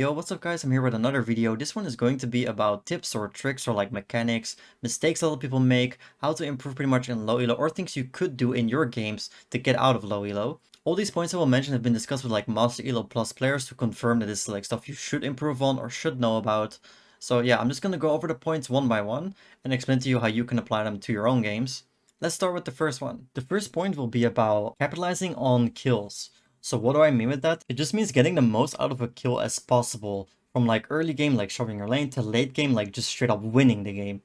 Yo, what's up guys? I'm here with another video. This one is going to be about tips or tricks or like mechanics, mistakes a lot of people make, how to improve pretty much in low elo, or things you could do in your games to get out of low elo. All these points I will mention have been discussed with like Master Elo Plus players to confirm that this is like stuff you should improve on or should know about. So yeah, I'm just gonna go over the points one by one and explain to you how you can apply them to your own games. Let's start with the first one. The first point will be about capitalizing on kills. So what do I mean with that? It just means getting the most out of a kill as possible from like early game, like shoving your lane, to late game, like just straight up winning the game.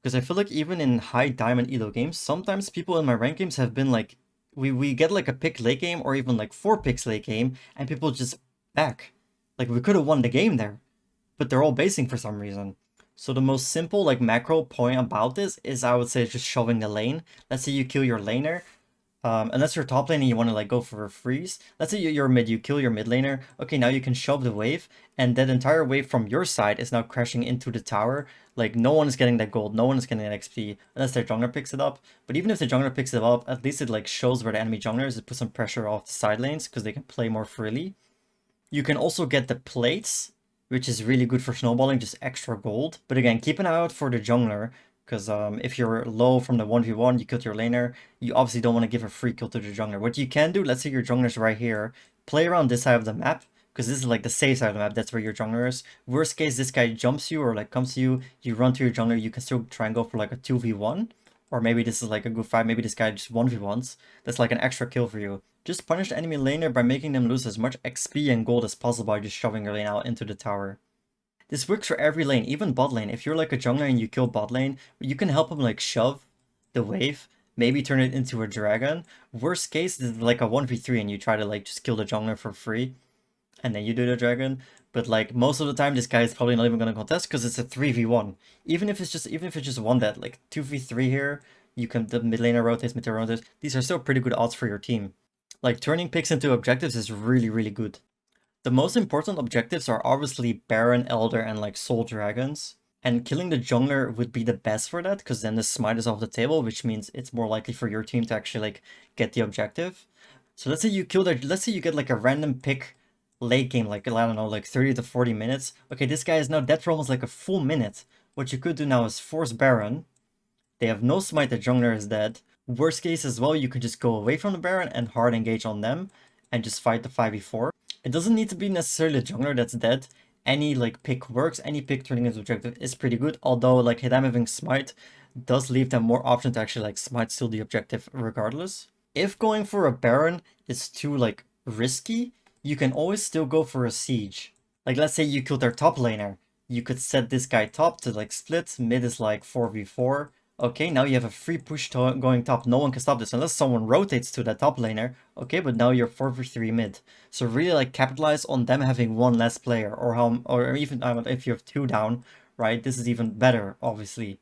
Because I feel like even in high diamond elo games, sometimes people in my rank games have been like, we get like a pick late game or even like 4 picks late game and people just back. Like we could have won the game there, but they're all basing for some reason. So the most simple like macro point about this is I would say just shoving the lane. Let's say you kill your laner, unless you're top lane and you want to like go for a freeze. Let's say you're mid, you kill your mid laner. Okay, now you can shove the wave, and that entire wave from your side is now crashing into the tower. Like no one is getting that gold, no one is getting that XP unless their jungler picks it up. But even if the jungler picks it up, at least it like shows where the enemy jungler is. It puts some pressure off the side lanes because they can play more freely. You can also get the plates, which is really good for snowballing, just extra gold. But again, keep an eye out for the jungler, because if you're low from the 1v1, you killed your laner, you obviously don't want to give a free kill to the jungler. What you can do, let's say your jungler's right here, play around this side of the map, because this is like the safe side of the map, that's where your jungler is. Worst case, this guy jumps you or like comes to you, you run to your jungler, you can still try and go for like a 2v1. Or maybe this is like a good fight, maybe this guy just 1v1s. That's like an extra kill for you. Just punish the enemy laner by making them lose as much XP and gold as possible by just shoving your lane out into the tower. This works for every lane, even bot lane. If you're like a jungler and you kill bot lane, you can help him like shove the wave, maybe turn it into a dragon. Worst case is like a 1v3 and you try to like just kill the jungler for free and then you do the dragon. But like most of the time this guy is probably not even gonna contest because it's a 3v1. Even if it's just one dead, like 2v3 here, you can the mid laner rotates, mid laner rotates. These are still pretty good odds for your team. Like turning picks into objectives is really good. The most important objectives are obviously Baron, Elder, and like Soul Dragons. And killing the jungler would be the best for that, because then the smite is off the table, which means it's more likely for your team to actually like get the objective. So let's say you kill that, let's say you get like a random pick late game, like I don't know, like 30 to 40 minutes. Okay, this guy is now dead for almost like a full minute. What you could do now is force Baron. They have no smite, the jungler is dead. Worst case as well, you can just go away from the Baron and hard engage on them and just fight the 5v4. It doesn't need to be necessarily a jungler that's dead. Any like pick works, any pick turning into objective is pretty good, although like them having smite does leave them more option to actually like smite steal the objective regardless. If going for a Baron is too like risky, you can always still go for a siege. Like let's say you kill their top laner, you could set this guy top to like split, mid is like 4v4. Okay, now you have a free push going top. No one can stop this unless someone rotates to that top laner. Okay, but now you're 4v3 mid. So really like capitalize on them having one less player, or even if you have 2 down, right? This is even better, obviously.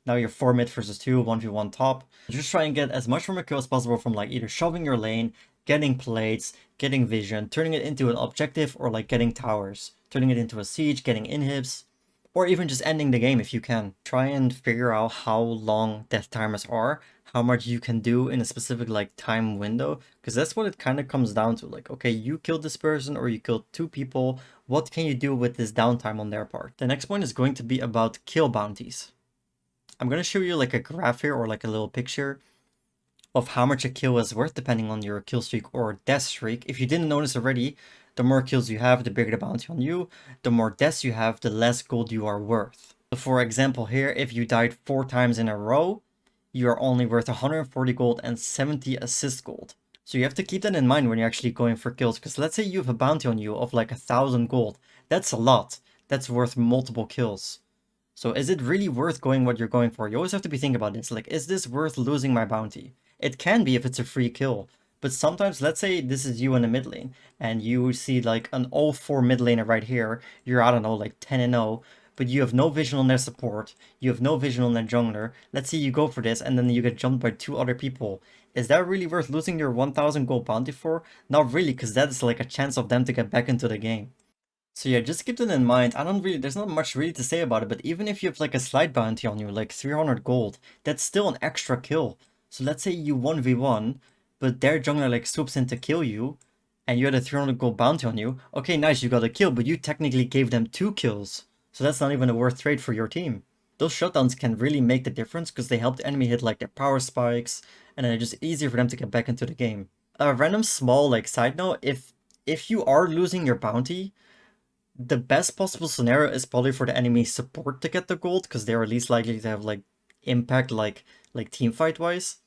Now you're 4 mid versus 2, 1v1 top. Just try and get as much from a kill as possible from like either shoving your lane, getting plates, getting vision, turning it into an objective, or like getting towers. Turning it into a siege, getting inhibs, or even just ending the game if you can. Try and figure out how long death timers are, how much you can do in a specific like time window, because that's what it kind of comes down to. Like, okay, you killed this person or you killed 2 people, what can you do with this downtime on their part? The next point is going to be about kill bounties. I'm going to show you like a graph here or like a little picture of how much a kill is worth depending on your kill streak or death streak. If you didn't notice already, the more kills you have, the bigger the bounty on you. The more deaths you have, the less gold you are worth. So for example here, if you died 4 times in a row, you are only worth 140 gold and 70 assist gold. So you have to keep that in mind when you're actually going for kills, because let's say you have a bounty on you of like 1,000 gold. That's a lot. That's worth multiple kills. So is it really worth going what you're going for? You always have to be thinking about this. Like, is this worth losing my bounty? It can be if it's a free kill. But sometimes, let's say this is you in the mid lane, and you see like an 0-4 mid laner right here. You're, I don't know, like 10-0, but you have no vision on their support. You have no vision on their jungler. Let's say you go for this, and then you get jumped by 2 other people. Is that really worth losing your 1,000 gold bounty for? Not really, because that is like a chance of them to get back into the game. So yeah, just keep that in mind. There's not much really to say about it, but even if you have like a slight bounty on you, like 300 gold, that's still an extra kill. So let's say you 1v1, but their jungler like swoops in to kill you, and you had a 300 gold bounty on you, okay, nice, you got a kill, but you technically gave them 2 kills. So that's not even a worth trade for your team. Those shutdowns can really make the difference because they help the enemy hit like their power spikes, and then it's just easier for them to get back into the game. A random small like side note, if you are losing your bounty, the best possible scenario is probably for the enemy support to get the gold, because they're least likely to have like impact like team fight wise.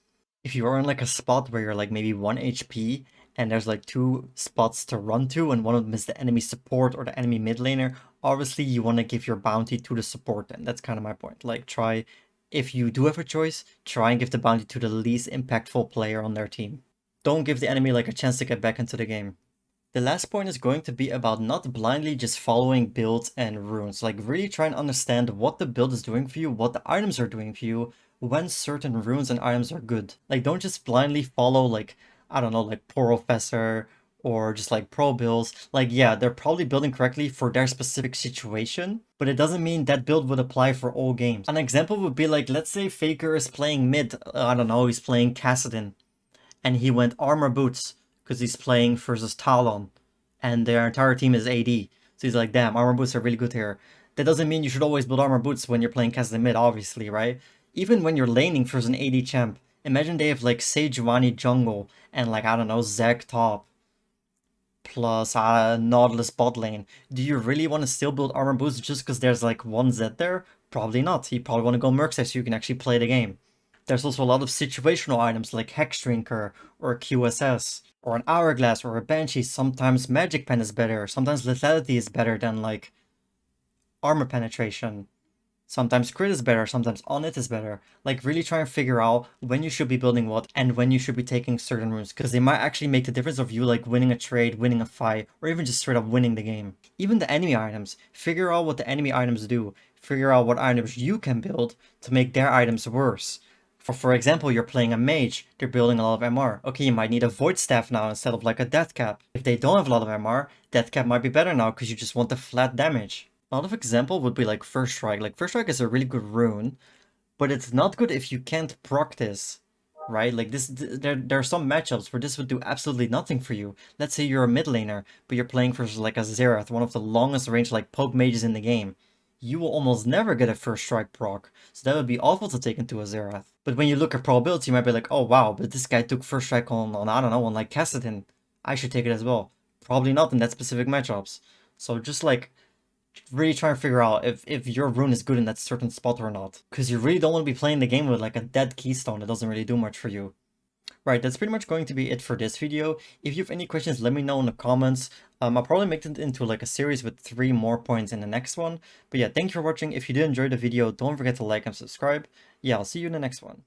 If you are in like a spot where you're like maybe 1 HP and there's like 2 spots to run to and one of them is the enemy support or the enemy mid laner, obviously you want to give your bounty to the support, and that's kind of my point. Like try, if you do have a choice, try and give the bounty to the least impactful player on their team. Don't give the enemy like a chance to get back into the game. The last point is going to be about not blindly just following builds and runes. Like really try and understand what the build is doing for you, what the items are doing for you, when certain runes and items are good. Like don't just blindly follow like, I don't know, like Professor or just like pro builds. Like yeah, they're probably building correctly for their specific situation, but it doesn't mean that build would apply for all games. An example would be like, let's say Faker is playing mid, I don't know, he's playing Kassadin, and he went armor boots because he's playing versus Talon, and their entire team is AD. So he's like, damn, armor boots are really good here. That doesn't mean you should always build armor boots when you're playing Kassadin mid, obviously, right? Even when you're laning versus an AD champ, imagine they have like Sejuani jungle and like, I don't know, Zeg top plus Nautilus bot lane. Do you really want to still build armor boots just because there's like one Z there? Probably not. You probably want to go Mercsec so you can actually play the game. There's also a lot of situational items like Hex Drinker or QSS or an Hourglass or a Banshee. Sometimes Magic Pen is better. Sometimes Lethality is better than like Armor Penetration. Sometimes crit is better, sometimes on it is better. Like really try and figure out when you should be building what and when you should be taking certain runes, because they might actually make the difference of you like winning a trade, winning a fight, or even just straight up winning the game. Even the enemy items, figure out what the enemy items do. Figure out what items you can build to make their items worse. For example, you're playing a mage, they're building a lot of MR. Okay, you might need a Void Staff now instead of like a Death Cap. If they don't have a lot of MR, Death Cap might be better now because you just want the flat damage. Another example would be like First Strike. Like First Strike is a really good rune, but it's not good if you can't proc this, right? Like this, there are some matchups where this would do absolutely nothing for you. Let's say you're a mid laner, but you're playing versus like a Xerath, one of the longest range like poke mages in the game. You will almost never get a First Strike proc, so that would be awful to take into a Xerath. But when you look at probability, you might be like, oh wow, but this guy took First Strike on I don't know, on like Kassadin. I should take it as well. Probably not in that specific matchups. So just like really trying to figure out if your rune is good in that certain spot or not. Because you really don't want to be playing the game with like a dead keystone that doesn't really do much for you. Right, that's pretty much going to be it for this video. If you have any questions, let me know in the comments. I'll probably make it into like a series with 3 more points in the next one. But yeah, thank you for watching. If you did enjoy the video, don't forget to like and subscribe. Yeah, I'll see you in the next one.